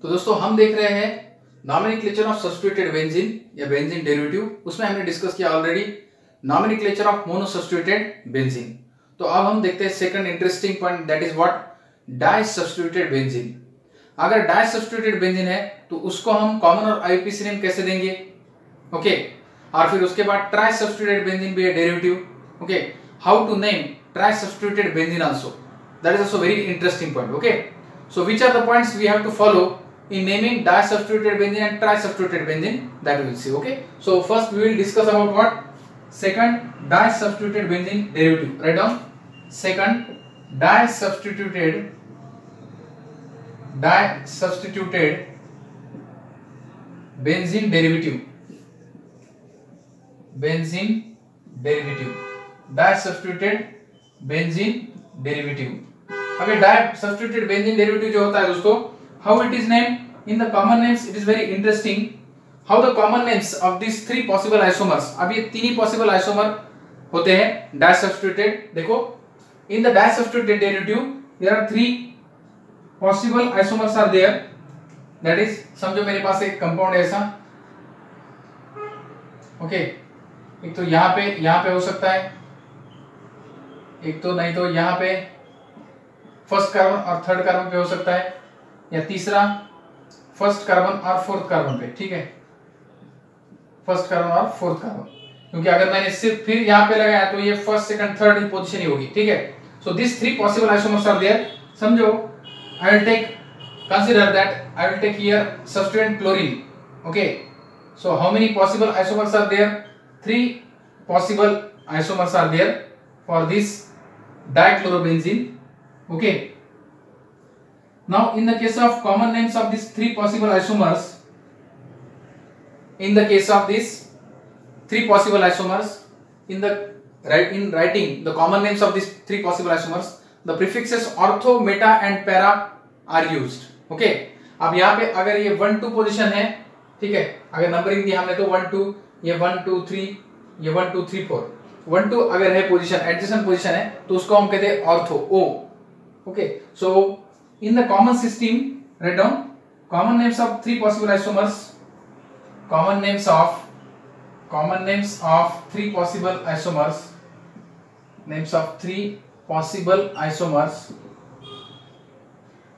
तो दोस्तों हम देख रहे हैं नॉमेनक्लेचर ऑफ सब्स्टिट्यूटेड बेंजीन या बेंजीन डेरिवेटिव। उसमें हमने डिस्कस किया already nomenclature of monosubstituted benzene. तो अब हम देखते हैं second interesting point, that is what, disubstituted benzene. अगर डाई सब्स्टिट्यूटेड बेंजीन है तो उसको हम कॉमन और आईयूपीएसी नेम कैसे देंगे, ओके। और फिर उसके बाद ट्राई सब्स्टिट्यूटेड बेंजीन भी है derivative, okay. How to name try substituted benzene also, that is also very interesting point, okay. So which are the points we have to follow in naming disubstituted benzene and trisubstituted benzene, that we will see, okay. So first we will discuss about what, second disubstituted benzene derivative. Write down second disubstituted benzene derivative, disubstituted benzene derivative. अगर डाइसब्स्टिट्यूटेड benzene derivative जो होता है दोस्तों, how it is named in the common names, it is very interesting how the common names of this three possible isomers. अब ये तीन ही possible isomer होते हैं डाइसब्स्टिट्यूटेड। देखो in the disubstituted derivative there are three possible isomers are there, that is, समझो मेरे पास एक compound है ऐसा, ओके। एक तो यहां पे हो सकता है, एक तो नहीं तो यहां पे फर्स्ट कार्बन और थर्ड कार्बन पे हो सकता है, या तीसरा फर्स्ट कार्बन और फोर्थ कार्बन पे, ठीक है, फर्स्ट कार्बन और फोर्थ कार्बन। क्योंकि अगर मैंने सिर्फ फिर यहां पे लगाया तो ये फर्स्ट सेकंड थर्ड पोजीशन ही होगी, ठीक है। So this three possible isomers are there. समझो I will take, consider that I will take here substituent chlorine, okay. So how many possible isomers are there, three possible isomers are there for this dichlorobenzene, okay. Now in the case of common names of these three possible isomers, in the case of these three possible isomers, in writing the common names of these three possible isomers, the prefixes ortho, meta and para are used, okay. अब यहाँ पे अगर ये 1 2 position है, ठीक है, अगर numbering दी हमने तो 1 2, ये 1 2 3, ये 1 2 3 4, 1 2 अगर है पोजीशन, एडजेसेंट पोजीशन है तो उसको हम कहते हैं ortho, O, okay. So in the common system, write down common names of three possible isomers, common names of three possible isomers, names of three possible isomers।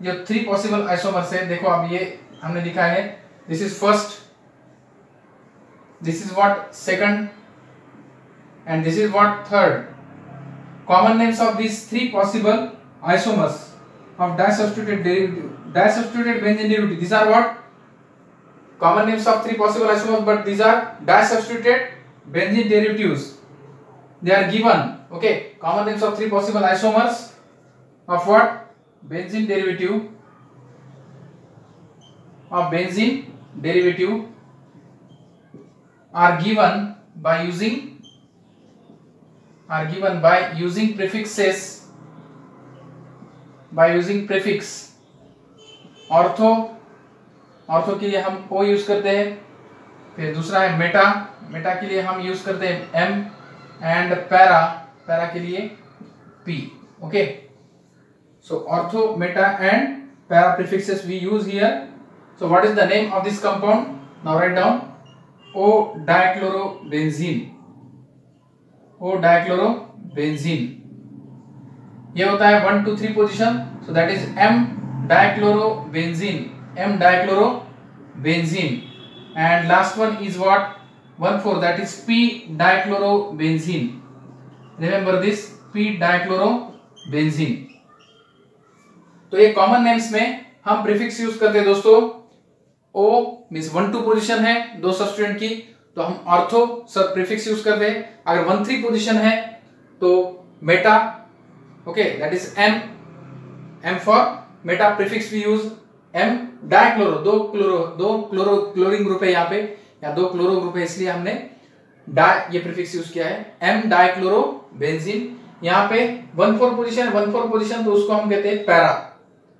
जो थ्री पॉसिबल आइसोमर्स है, देखो अब ये हमने लिखा है, this is first, this is what second and this is what third. Common names of this three possible isomers of disubstituted benzene derivative, these are what, common names of three possible isomers, but these are disubstituted benzene derivatives, they are given, okay. Common names of three possible isomers of what, benzene derivative are given by using prefixes, by using prefix ortho के लिए हम O use करते हैं, फिर दूसरा है Meta के लिए हम यूज करते हैं M, एंड पैरा के लिए P, okay. So ortho, Meta and para prefixes we use here. So what is the name of this compound? Now write down O dichlorobenzene। ये होता है 1 2 3 position, so that is M dichlorobenzene, and last one is what, 1 4, that is P dichlorobenzene. Remember this, P dichlorobenzene। तो ये common names में हम prefix use करते हैं दोस्तों। O मींस 1 2 पोजीशन है दो सब्स्टिट्यूएंट की, तो हम ऑर्थो सब प्रीफिक्स यूज करते हैं। अगर 1 3 पोजीशन है तो Meta, okay, that is M for meta prefix we use M dichloro, दो क्लोरो क्लोरीन ग्रुप है यहाँ पे, या दो क्लोरो ग्रुप है, इसलिए हमने ये प्रीफिक्स यूज किया है M dichlorobenzene। यहाँ पे 1 4 पोजीशन, तो उसको हम कहते हैं पैरा,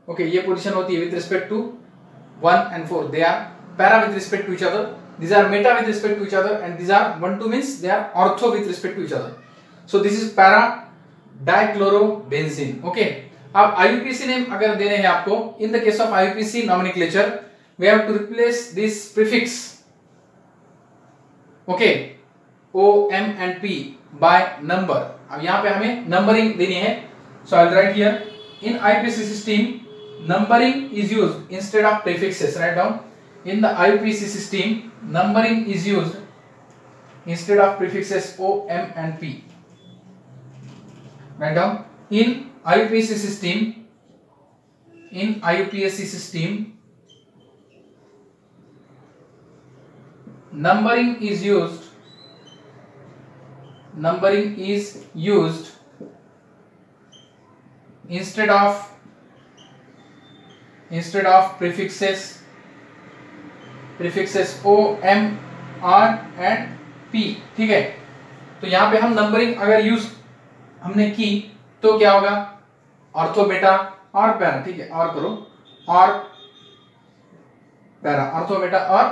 ओके। ये पोजीशन होती है with respect to 1 and 4, they are para with respect to each other, these are meta with respect to each other, and these are 1 2 means they are ortho with respect to each other. So this is para dichlorobenzene, okay. अब IUPAC name अगर देने हैं आपको, in the case of IUPAC nomenclature, we have to replace this prefix, okay, O, M and P by number. अब यहाँ पे हमें numbering देनी है. So I'll write here, in IUPAC system numbering is used instead of prefixes. Write down, in the IUPAC system numbering is used instead of prefixes O, M and P. Write down, in IUPAC system, in IUPAC system numbering is used instead of prefixes O, M, R and P. ठीक है. तो यहां पे हम numbering अगर use हमने की तो क्या होगा, ऑर्थो, बेटा और पैरा. ठीक है, और करो, और पैरा, ऑर्थो, बेटा और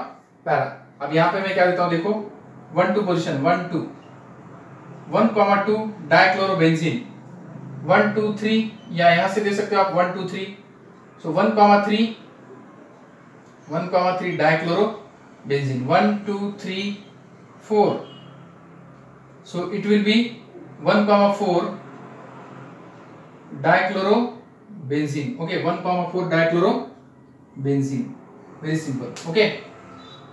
पैरा. अब यहां पे मैं क्या देता हूं, देखो 1 2 पोजीशन, 1 2 1,2 डाइक्लोरोबेंजीन, 1 2 3, या यहां से दे सकते हो आप 1 2 3. So 1,3 dichlorobenzene, 1 2 3 4. So it will be 1,4 dichlorobenzene. Okay, 1,4 dichlorobenzene. Very simple. Okay,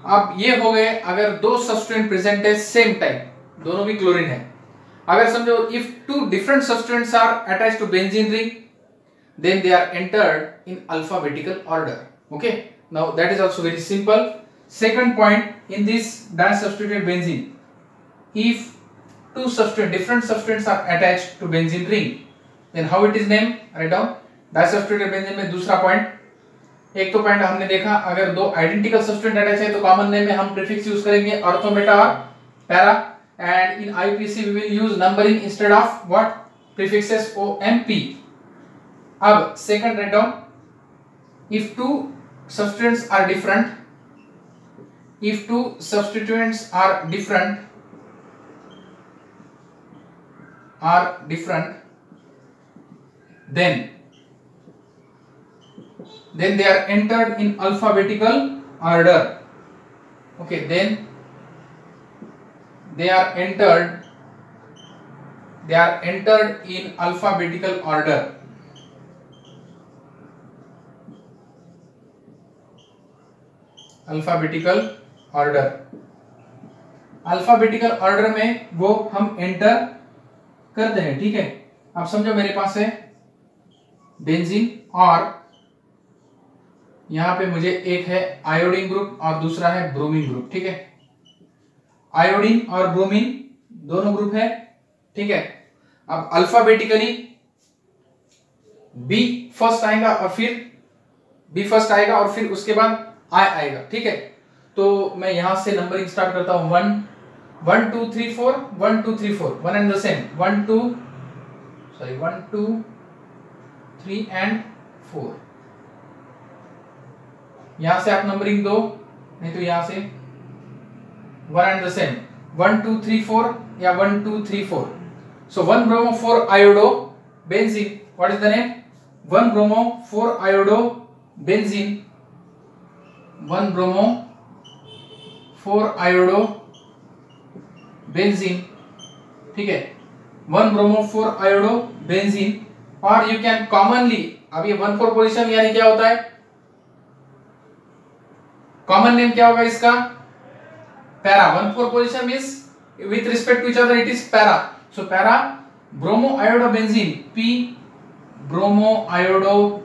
अब ये हो गए अगर दो सब्सटेंट प्रेजेंट है सेम टाइप, दोनों भी क्लोरीन है. अगर समझो if two different substituents are attached to benzene ring, then they are entered in alphabetical order. Okay, now that is also very simple. Second point, in this disubstituted benzene, if two different substances are attached to benzene ring, then how it is named? Write down. Disubstituted benzene में दूसरा point, एक तो point हमने देखा, अगर दो identical सब्सटेंट attach है तो कॉमन नेम में हम प्रीफिक्स यूज करेंगे, ऑर्थो, बेटा और para. And in IUPAC we will use numbering instead of what? Prefixes O, M, P. अब second write down, if two substituents are different, then they are entered in alphabetical order. Okay, then they are entered in alphabetical order. Alphabetical order में वो हम enter करते हैं. ठीक है, अब समझो मेरे पास है बेंजीन और यहां पे मुझे एक है आयोडीन ग्रुप और दूसरा है ब्रोमीन ग्रुप. ठीक है, आयोडीन और ब्रोमीन दोनों ग्रुप है. ठीक है, अब अल्फाबेटिकली बी फर्स्ट आएगा और फिर उसके बाद आई आएगा. ठीक है, तो मैं यहां से नंबरिंग स्टार्ट करता हूं. 1 2 3 4, 1 2 3 4, one and the same, 1 2 3 and 4. यहां से आप नंबरिंग दो, नहीं तो यहां से वन एंड द सेम, 1 2 3 4 या 1 2 3 4. सो 1 bromo 4 iodo benzene, what is the name? 1 bromo 4 iodo benzene, 1 bromo 4 iodo benzene. ठीक है, 1 bromo 4 iodo benzene. और यू कैन कॉमनली, अब ये 1 4 पोजीशन यानी क्या होता है, कॉमन नेम क्या होगा इसका, para. 1 4 position means with respect to each other it is para. So para bromo iodo benzene, P bromo iodo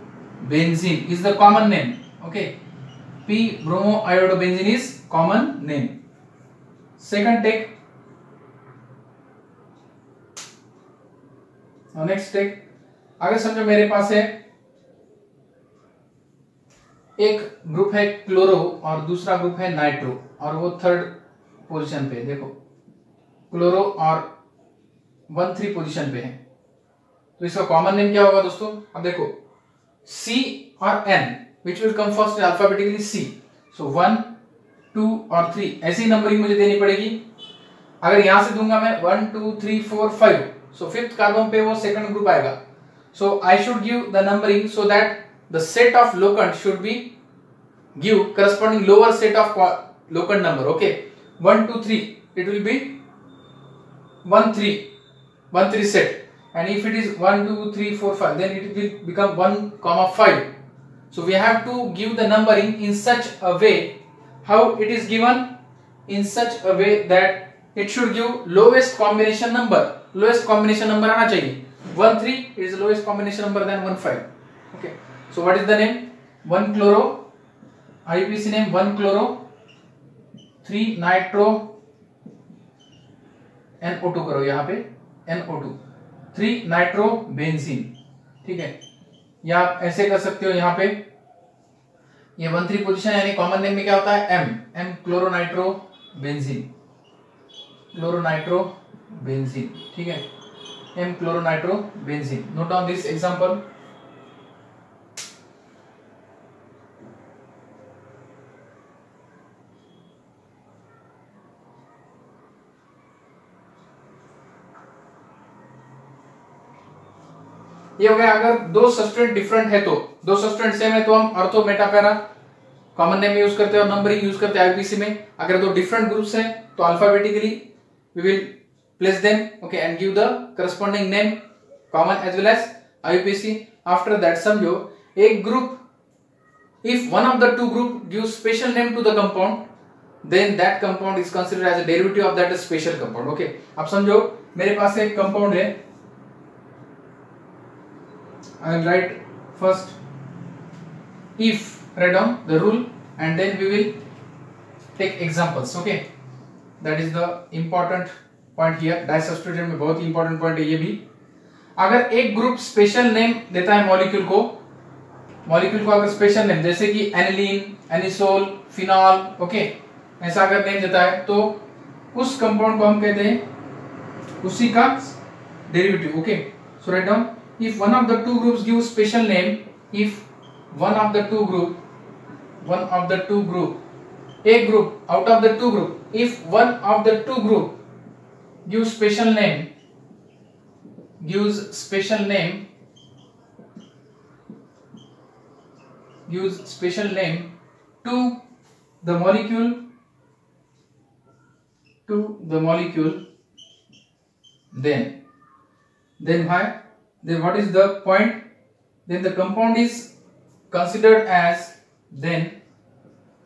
benzene is the common name. Okay, P bromo iodo benzene is common name. Second take. Now next take. आगे समझो मेरे पास है एक group है chloro और दूसरा group है nitro और वो थर्ड पोजीशन पे. देखो क्लोरो और 1 3 पोजीशन पे है, तो इसका कॉमन नेम क्या होगा दोस्तों. अब देखो C और N which will come first in alphabetically C. So 1 2 और 3 ऐसी नंबरिंग मुझे देनी पड़ेगी. अगर यहां से दूंगा मैं 1 2 3 4 5, सो फिफ्थ कार्बन पे वो सेकंड ग्रुप आएगा. So I should give the numbering so that the set of locants should be give corresponding lower set of locant number. Okay, 1 2 3 it will be 1 3 set, and if it is 1 2 3 4 5 then it will become 1 comma 5. So we have to give the numbering in such a way, how it is given, in such a way that it should give lowest combination number. Lowest combination number आना चाहिए. 1 3 is the lowest combination number than 1 5. Okay. So what is the name? 1 chloro. IUPAC name 1 chloro. 3 nitro. NO2 करो यहाँ पे NO2. 3 nitro benzene. ठीक है. या आप ऐसे कर सकते हो यहाँ पे, ये 1 3 पोजीशन यानी कॉमन नेम में क्या होता है M chloronitro benzene. Chloronitro benzene. ठीक है, M chloronitro benzene. Note down this example. ये हो गया. अगर दो सब्सटेंट डिफरेंट है तो, दो सब्सटेंट सेम है तो हम ortho Meta para common name use करते हैं और नंबरिंग यूज करते हैं आईयूपीसी में. अगर दो डिफरेंट ग्रुप्स हैं तो alphabetically we will place them, okay, and give the corresponding name common as well as IUPAC. After that समझो एक group, if one of the two group gives special name to the compound, then that compound is considered as a derivative of that special compound. Okay, अब समझो मेरे पास एक compound है. I will write first if, write down the rule, and then we will take examples. Okay, that is the important point here. डाइसब्स्टिट्यूशन में बहुत ही important point है ये भी. अगर एक ग्रुप स्पेशल नेम देता है मॉलिक्यूल को अगर स्पेशल नेम जैसे कि एनिलीन, एनिसोल, फिनॉल, ओके, ऐसा अगर नेम देता है तो उस कंपाउंड को हम कहते हैं उसी का derivative. Okay, so write down if one of the two groups gives special name, if one of the two group a group out of the two group, if one of the two group gives special name to the molecule, then why? Then what is the point? Then the compound is considered as, then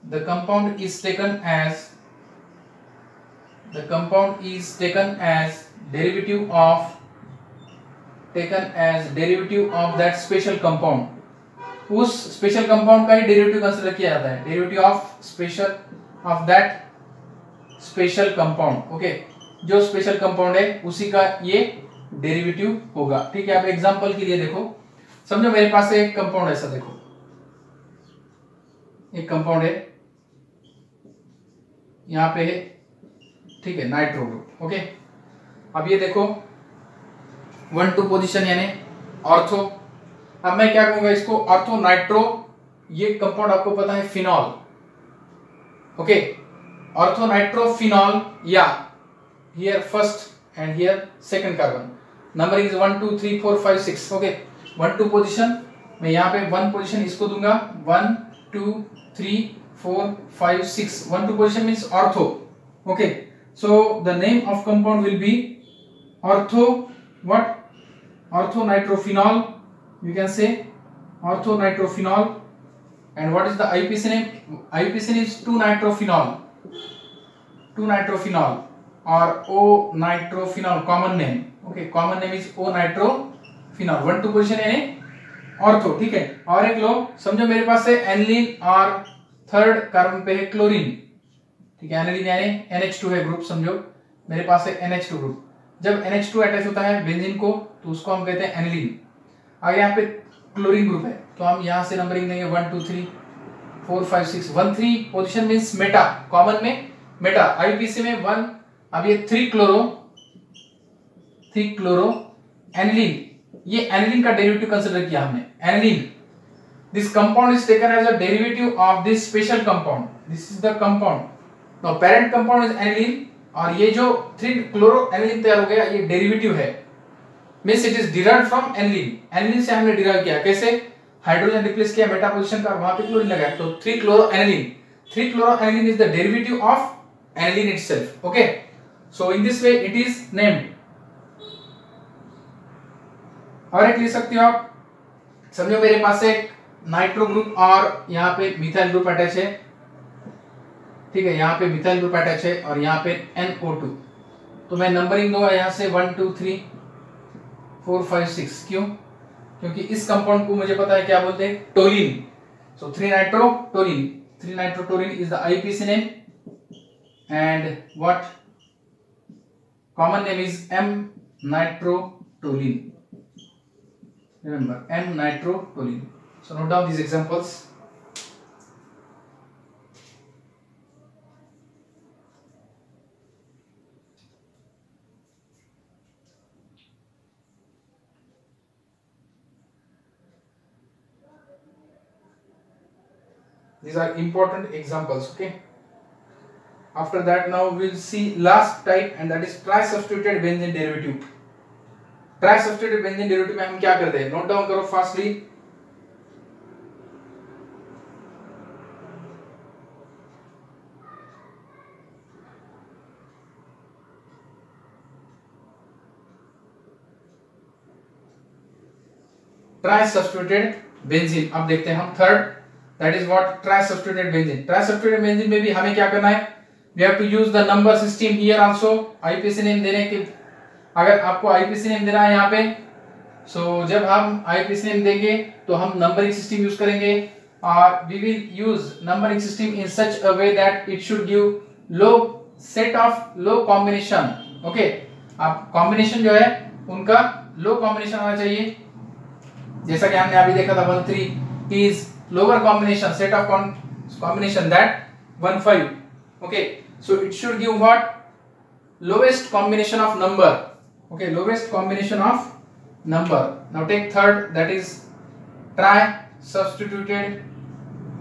the compound is taken as derivative of that special compound. उस special compound का ही derivative consider किया जाता है, derivative of that special compound. Okay, जो special compound है उसी का ये डेरिवेटिव होगा. ठीक है, आप एग्जांपल के लिए देखो. समझो मेरे पास एक कंपाउंड ऐसा, देखो एक कंपाउंड है यहां पे है, ठीक है, नाइट्रो ग्रुप. ओके, अब ये देखो 1 2 पोजीशन यानी ऑर्थो. अब मैं क्या कहूंगा इसको, ऑर्थो नाइट्रो. ये कंपाउंड आपको पता है phenol. Okay, ortho nitro phenol, या here first and here second carbon. Numbering is 1 2 3 4 5 6. Okay, 1 2 position मैं यहाँ पे 1 पोजीशन इसको दूंगा. 1 2 3 4 5 6. 1 2 position means ortho. Okay, so the name of compound will be ortho what, ortho nitrophenol. You can say ortho nitrophenol. And what is the IUPAC name? IUPAC name is 2-nitrophenol or O-nitrophenol, common name. Okay, common name is O-nitrophenol. 1 2 position यानी ortho. ठीक है, और एक लो, समझो मेरे पास है aniline और third carbon पे है क्लोरीन. ठीक है, एनिलीन यानी NH2 है ग्रुप. समझो मेरे पास है NH2 ग्रुप. जब NH2 अटैच होता है बेंजीन को तो उसको हम कहते हैं एनिलीन. आगे यहाँ पे क्लोरीन ग्रुप है तो हम यहाँ से नंबरिंग देंगे 1 2 3 4 5 6. 1 3 पोजीशन मींस मेटा, कॉमन में मेटा. आईयूपीसी में 1. अब ये 3 क्लोरो एनिलीन. ये एनिलीन का डेरिवेटिव कंसीडर किया हमने. Aniline, this compound is taken as a derivative of this special compound. This is the compound. Now parent compound is aniline और ये जो 3 क्लोरो एनिलीन तैयार हो गया ये डेरिवेटिव है. Means it is derived from aniline. Aniline से हमने डिराइव किया. कैसे? हाइड्रोजन रिप्लेस किया मेटा पोजीशन का, वहां पे क्लोरीन लगाया, तो 3 chloroaniline, 3 chloroaniline is the derivative of aniline itself. Okay, so in this way it is named. और एक लिख सकते हो आप, समझो मेरे पास एक नाइट्रो ग्रुप और यहाँ पे मिथाइल ग्रुप अटैच है, ठीक है, यहाँ पे मिथाइल ग्रुप अटैच है और यहाँ पे NO2. तो मैं नंबरिंग दूंगा यहाँ से 1 2 3 4 5 6. क्यों? क्योंकि इस कंपाउंड को मुझे पता है क्या बोलते हैं, toluene. So 3 nitrotoluene, 3 nitrotoluene is the IUPAC name, and what common name is M nitrotoluene. Remember, M nitrotoluene. So note down these examples. These are important examples. Okay. After that, now we'll see last type, and that is trisubstituted benzene derivative. Trisubstituted benzene derivative में हम क्या करते हैं, note down करो fastly. Trisubstituted benzene, अब देखते हैं हम third, that is what trisubstituted benzene. Trisubstituted benzene में भी हमें क्या करना है, we have to use the number system here also. IUPAC name देने के, अगर आपको IUPAC नेम देना है यहाँ पे, सो जब हम IUPAC नेम देंगे तो हम नंबरिंग सिस्टम यूज करेंगे, और we will use numbering system in such a way that it should give low set of low combination. Okay, आप कॉम्बिनेशन जो है उनका लो कॉम्बिनेशन होना चाहिए, जैसा कि हमने अभी देखा था 1 3 is lower combination, set of combination that 1 5. Okay, so it should give what, lowest combination of number. Okay, lowest combination of number. Now take third, that is tri-substituted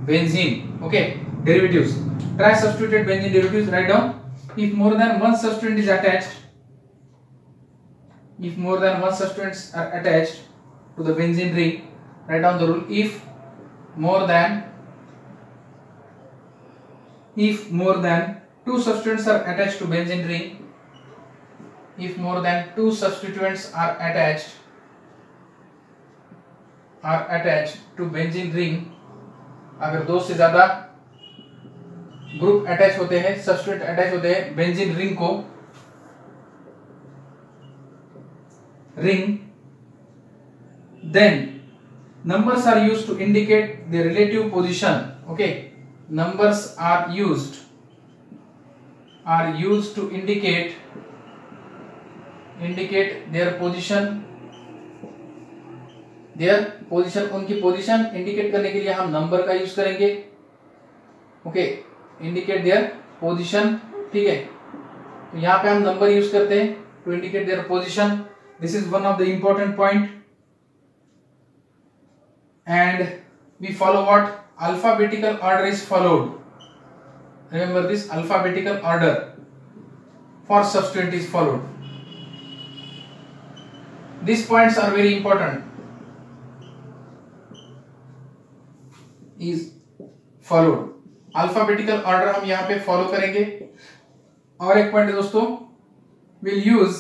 benzene. Okay, derivatives. Tri-substituted benzene derivatives, write down. If more than one substituent is attached, if more than one substituents are attached to the benzene ring, write down the rule. If more than two substituents are attached to benzene ring, if more than two substituents are attached to benzene ring, अगर दो से ज्यादा group attach होते हैं, substituent attach होते हैं benzene ring को, then numbers are used to indicate the relative position. Okay, numbers are used to indicate their position, उनकी पोजीशन इंडिकेट करने के लिए हम नंबर का यूज करेंगे. ओके, इंडिकेट देयर पोजीशन, ठीक है, तो यहाँ पे हम नंबर यूज करते हैं to indicate their position. This is one of the important point, and we follow what, alphabetical order is followed. Remember this, alphabetical order for substituent is followed. These points are very important. Is followed. Alphabetical order हम यहाँ पे follow करेंगे. और एक point है दोस्तों, will use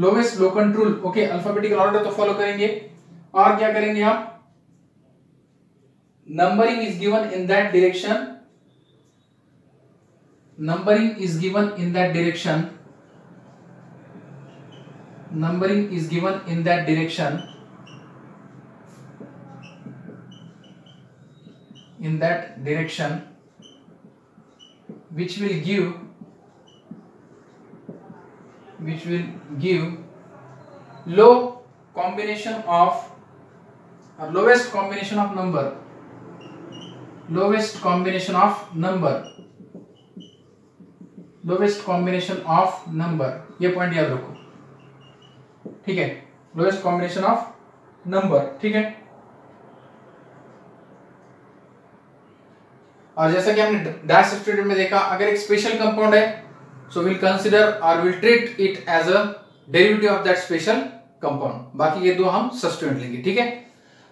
lowest locant rule. Okay, alphabetical order तो follow करेंगे, और क्या करेंगे आप, numbering is given in that direction. Numbering is given in that direction. Numbering is given in that direction, which will give low combination of, or lowest combination of number, lowest combination of number. ये point याद रखो, ठीक है, lowest combination of number, ठीक है. और जैसा कि हमने डाइसब्स्टिट्यूटेड में देखा, अगर एक स्पेशल कंपाउंड है, सो विल कंसीडर और will treat it as a derivative of that special compound. बाकी ये दो हम सब्स्टिट्यूएंट लेंगे, ठीक है.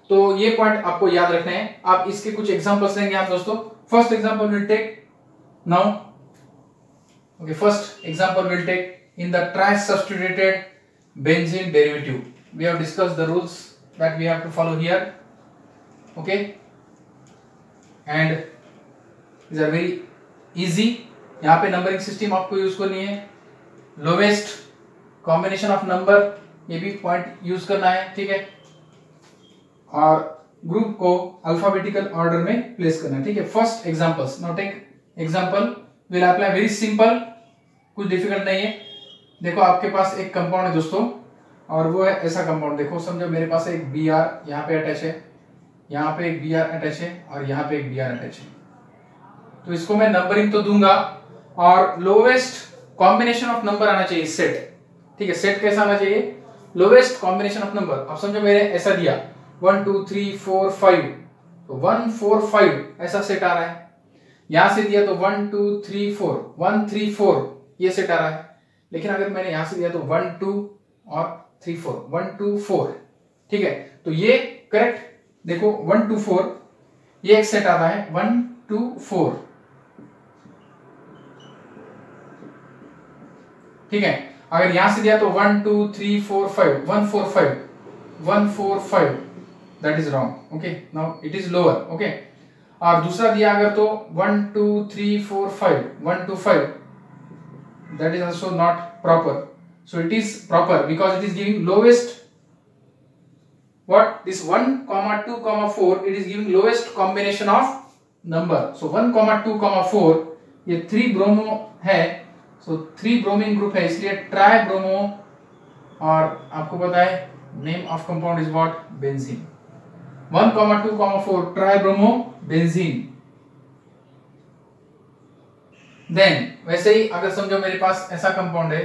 तो ये पॉइंट आपको याद रखना है। आप इसके कुछ एग्जांपल्स लेंगे आप दोस्तों। First example will take now, okay, first example will take in the trans substituted benzene derivative. We have discussed the rules that we have to follow here, okay, and these are very easy. यहाँ पे numbering system आपको use करनी है, lowest combination of number, ये भी point use करना है, ठीक है, और ग्रुप को अल्फाबेटिकल ऑर्डर में प्लेस करना है, ठीक है। First examples, now take example, will apply very simple, कुछ डिफिकल्ट नहीं है। देखो आपके पास एक कंपाउंड है दोस्तों, और वो है ऐसा कंपाउंड, देखो समझो मेरे पास एक बी आर यहाँ पे अटैच है, यहाँ पे एक बी आर अटैच है, और यहाँ पे एक बी आर अटैच है। तो इसको मैं नंबरिंग तो दूंगा, और लोवेस्ट कॉम्बिनेशन ऑफ नंबर आना चाहिए सेट, ठीक है। सेट कैसा आना चाहिए? Lowest combination of number. अब समझो मैंने ऐसा दिया 1 2 3 4 5, तो 1 4 5 ऐसा सेट आ रहा है। यहां से दिया तो 1 2 3 4 1 3 4 ये सेट आ रहा है। लेकिन अगर मैंने यहां से दिया तो 1 2 और 3 4 1 2 4, ठीक है। तो ये करेक्ट, देखो 1 2 4 ये एक सेट आता है 1 2 4, ठीक है। अगर यहां से दिया तो 1 2 3 4 5 1 4 5 1 4 5, that is wrong, okay. Now it is lower, okay. और दूसरा दिया अगर तो 1 2 3 4 5 1 2 5, that is also not proper. So it is proper because it is giving lowest, what, this 1 2 4, it is giving lowest combination of number. So 1 2 4 ये 3 bromo है, so 3 bromine group है, इसलिए try bromo, और आपको पता है name of compound is what, benzene. 1 2 4 tri bromo benzene. Then वैसे ही अगर समझो मेरे पास ऐसा कंपाउंड है,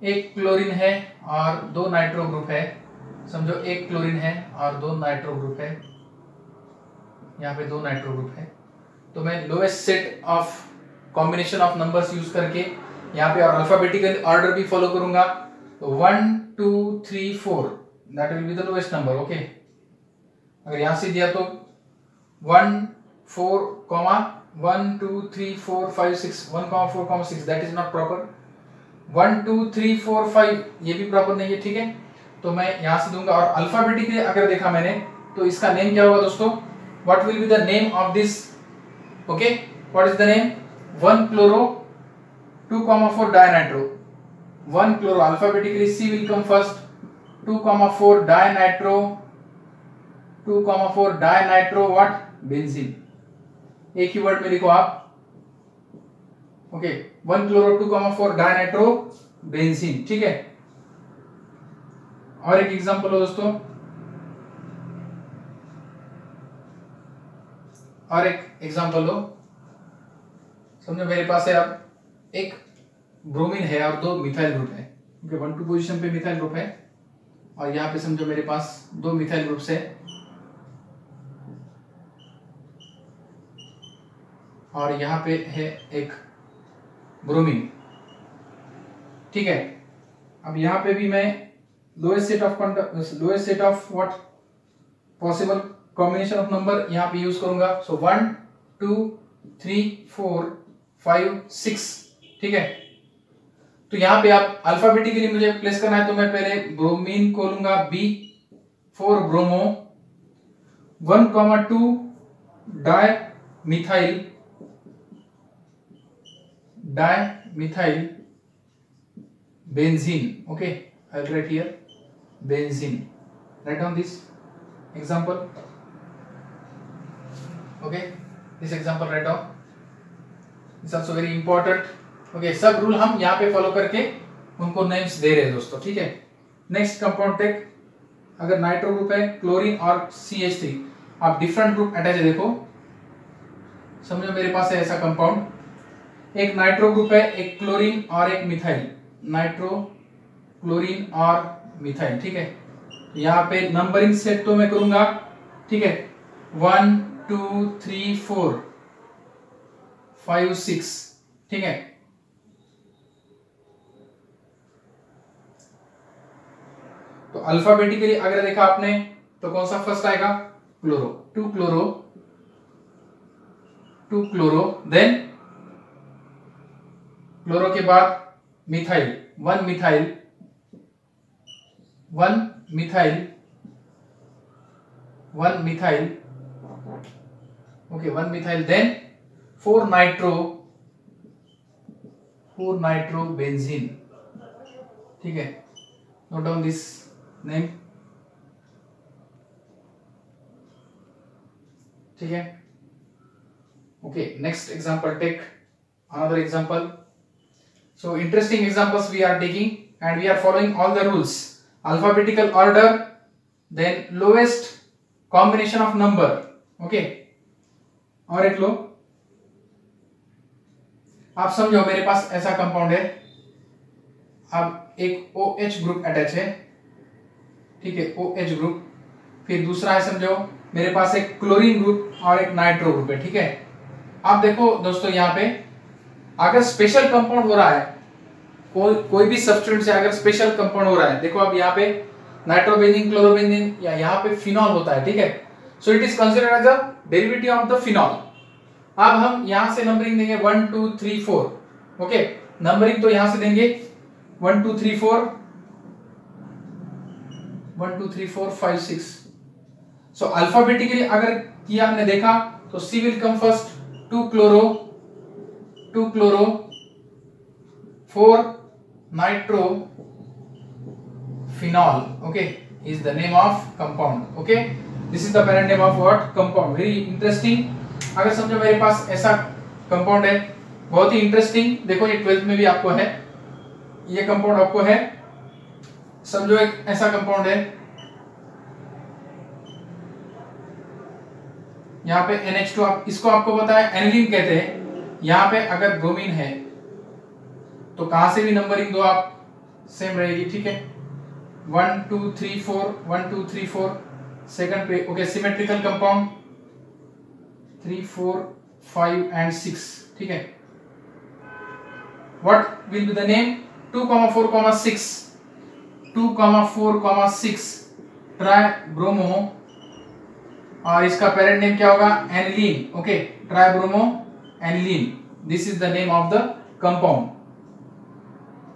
एक क्लोरीन है और 2 नाइट्रो ग्रुप है, समझो एक क्लोरीन है और 2 नाइट्रो ग्रुप है, यहाँ पे 2 नाइट्रो ग्रुप है, तो मैं lowest set of combination of numbers use करके यहाँ पे और अल्फाबेटिकल ऑर्डर भी फॉलो करूंगा। तो 1 2 3 4 that will be the lowest number, okay. अगर यहाँ से दिया तो 1 4 1 2 3 4 5 6 1 4 6, दैट इज नॉट प्रॉपर। 1 2 3 4 5 ये भी प्रॉपर नहीं है, ठीक है। तो मैं यहां से दूंगा, और अल्फाबेटिकली अगर देखा मैंने तो इसका नेम क्या होगा दोस्तों, what will be the name of this, okay, what is the name, 1 chloro 2 4 dinitro, 1 chloro, alphabetically C will come first, 2 4 dinitro 2 4 dinitro what, benzene. एक ही वर्ड में लिखो आप, ओके, 1 क्लोरो 2 4 डायनाइट्रो बेंजीन, ठीक है। और एक एग्जांपल हो दोस्तों, और एक एग्जांपल हो, समझो मेरे पास है अब एक ब्रोमीन है और 2 मिथाइल ग्रुप है, ओके, 1 2 पोजीशन पे मिथाइल ग्रुप है, और यहाँ पे समझो मेरे पास 2 मिथाइल ग्रुप है, और यहाँ पे है एक ब्रोमीन, ठीक है। अब यहाँ पे भी मैं lowest set of what possible combination of number यहाँ पे यूज करूंगा। सो 1 2 3 4 5 6, ठीक है। तो यहाँ पे आप अल्फाबेटिकली मुझे प्लेस करना है, तो मैं पहले ब्रोमीन को लूंगा B, 4 bromo, 1 2 dimethyl benzene, okay, I'll write here benzene, write down this example, okay, this example write down, this is also very important, okay। सब रूल हम यहाँ पे फॉलो करके उनको नेम्स दे रहे हैं दोस्तों, ठीक है। नेक्स्ट कंपाउंड टेक, अगर नाइट्रो ग्रुप है क्लोरीन और CH3, आप डिफरेंट ग्रुप अटैच है, देखो समझो मेरे पास है ऐसा कंपाउंड, एक नाइट्रो ग्रुप है, एक क्लोरीन और एक मिथाइल, नाइट्रो क्लोरीन और मिथाइल, ठीक है। यहाँ पे नंबरिंग सेट तो मैं करूंगा, ठीक है, 1 2 3 4 5 6, ठीक है। तो अल्फाबेटिकली अगर देखा आपने तो कौन सा फर्स्ट आएगा? Chloro, two chloro, then chloro के बाद methyl, one methyl, okay, one methyl, then 4 nitrobenzene. ठीक है, नोट डाउन दिस नेम। ठीक है, okay, next example, take another example. So interesting examples we are taking and we are following all the rules, alphabetical order, then lowest combination of number. Okay, और एक लो, आप समझो मेरे पास ऐसा compound है, अब एक OH ग्रुप अटैच है, ठीक है, OH ग्रुप, फिर दूसरा है समझो मेरे पास एक क्लोरीन ग्रुप और एक नाइट्रो ग्रुप है। ठीक है, आप देखो दोस्तों यहाँ पे अगर स्पेशल कंपाउंड हो रहा है, कोई भी सब्स्टिट्यूएंट से अगर स्पेशल कंपाउंड हो रहा है, देखो अब यहाँ पे नाइट्रोबेंजीन, क्लोरोबेंजीन, या यहाँ पे फिनॉल होता है। ठीक है, so it is considered as a derivative of the phenol. अब हम यहाँ से नंबरिंग देंगे 1 2 3 4। ओके, नंबरिंग तो यहाँ से देंगे 1 2 3 4 5 6। सो अल्फाबेटिकली अगर किया हमने देखा तो C will come first, 2 chloro, 4 nitro phenol. Okay, is the name of compound. Okay, this is the parent name of what? Compound. Very interesting. अगर समझो मेरे पास ऐसा कंपाउंड है, बहुत ही इंटरेस्टिंग, देखो ये 12th में भी आपको है, ये कंपाउंड आपको है, समझो एक ऐसा कंपाउंड है, यहाँ पे NH2, आप इसको आपको पता है एनिलीन कहते हैं। यहाँ पे अगर ब्रोमीन है तो कहां से भी नंबरिंग दो आप सेम रहेगी। ठीक है, 1 2 3 4 1 2 3 4 सेकंड पे। Okay, symmetrical compound 3 4 5 and 6। ठीक है, what will be the name? 2,4,6 2,4,6 tri bromo, और इसका पेरेंट नेम क्या होगा? Aniline. Okay, tri bromo aniline, this is the name of the compound.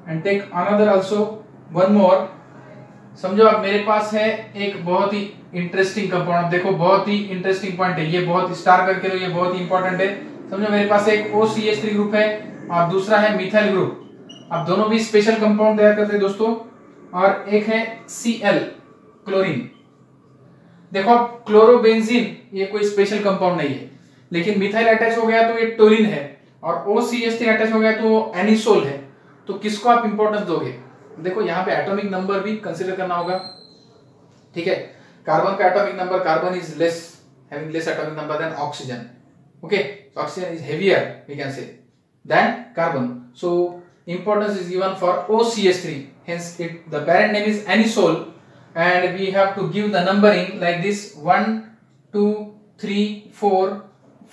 And take another also, one more. समझो अब मेरे पास है एक बहुत ही इंटरेस्टिंग कंपाउंड, अब देखो बहुत ही इंटरेस्टिंग पॉइंट है ये, बहुत स्टार करके लो, ये बहुत ही इंपॉर्टेंट है। समझो मेरे पास एक OCH3 ग्रुप है और दूसरा है मिथाइल ग्रुप। अब दोनों भी स्पेशल कंपाउंड तैयार करते हैं दोस्तों, और एक है Cl क्लोरीन। देखो अब क्लोरोबेंजीन ये कोई स्पेशल कंपाउंड नहीं है, लेकिन मिथाइल अटैच हो गया तो ये टोलिन है, और OCH3 अटैच हो गया तो एनिसोल है। तो किसको आप इंपॉर्टेंस दोगे? देखो यहाँ पे एटॉमिक नंबर भी कंसीडर करना होगा। ठीक है, कार्बन का atomic number, carbon is less, having less atomic number than oxygen. Okay, oxygen is heavier we can say than carbon, so importance is given for OCH3, hence it the parent name is anisole, and we have to give the numbering like this 1 2 3 4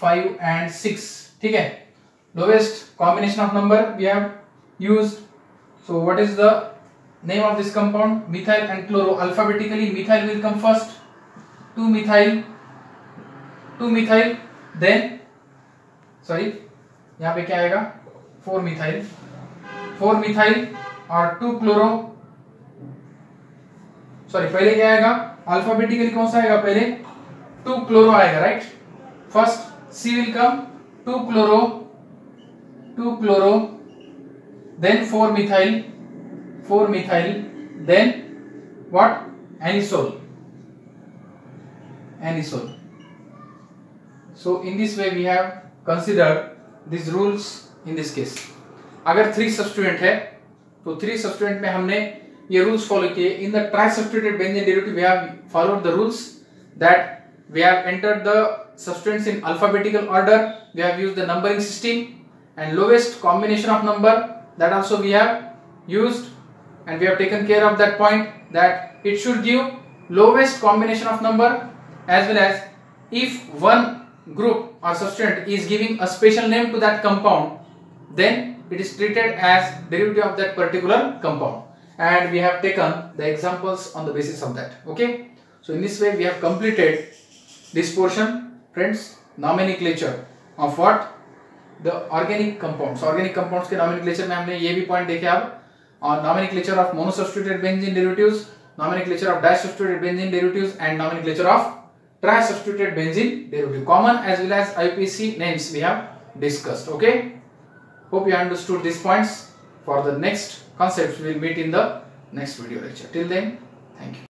5 and 6. ठीक है, lowest combination of number we have used. So what is the name of this compound? Methyl and chloro. Alphabetically methyl will come first, 2 methyl, then sorry यहाँ पे क्या आएगा? 4 methyl और 2 chloro, sorry पहले क्या आएगा? अल्फाबेटिकली कौन सा आएगा? पहले 2 क्लोरो आएगा, right? First C will come, 2 chloro, then 4 methyl, then what? Anisole. So in this way we have considered these rules in this case. अगर 3 सब्स्टिट्यूएंट है तो 3 सब्स्टिट्यूएंट में हमने ये रूल्स फॉलो किए। In the tri substituted benzene derivative we have followed the rules that we have entered the substituents in alphabetical order, we have used the numbering system, and lowest combination of number, that also we have used, and we have taken care of that point that it should give lowest combination of number, as well as if one group or substituent is giving a special name to that compound, then it is treated as derivative of that particular compound, and we have taken the examples on the basis of that. Okay, So in this way we have completed this portion, friends. Nomenclature of what? The organic compounds. Organic compounds के nomenclature में हमने ये भी point देखे अब, और nomenclature of monosubstituted benzene derivatives, nomenclature of disubstituted benzene derivatives, and nomenclature of trisubstituted benzene derivative. Common as well as IUPAC names we have discussed. Okay. Hope you understood these points. For the next concepts we will meet in the next video lecture. Till then, thank you.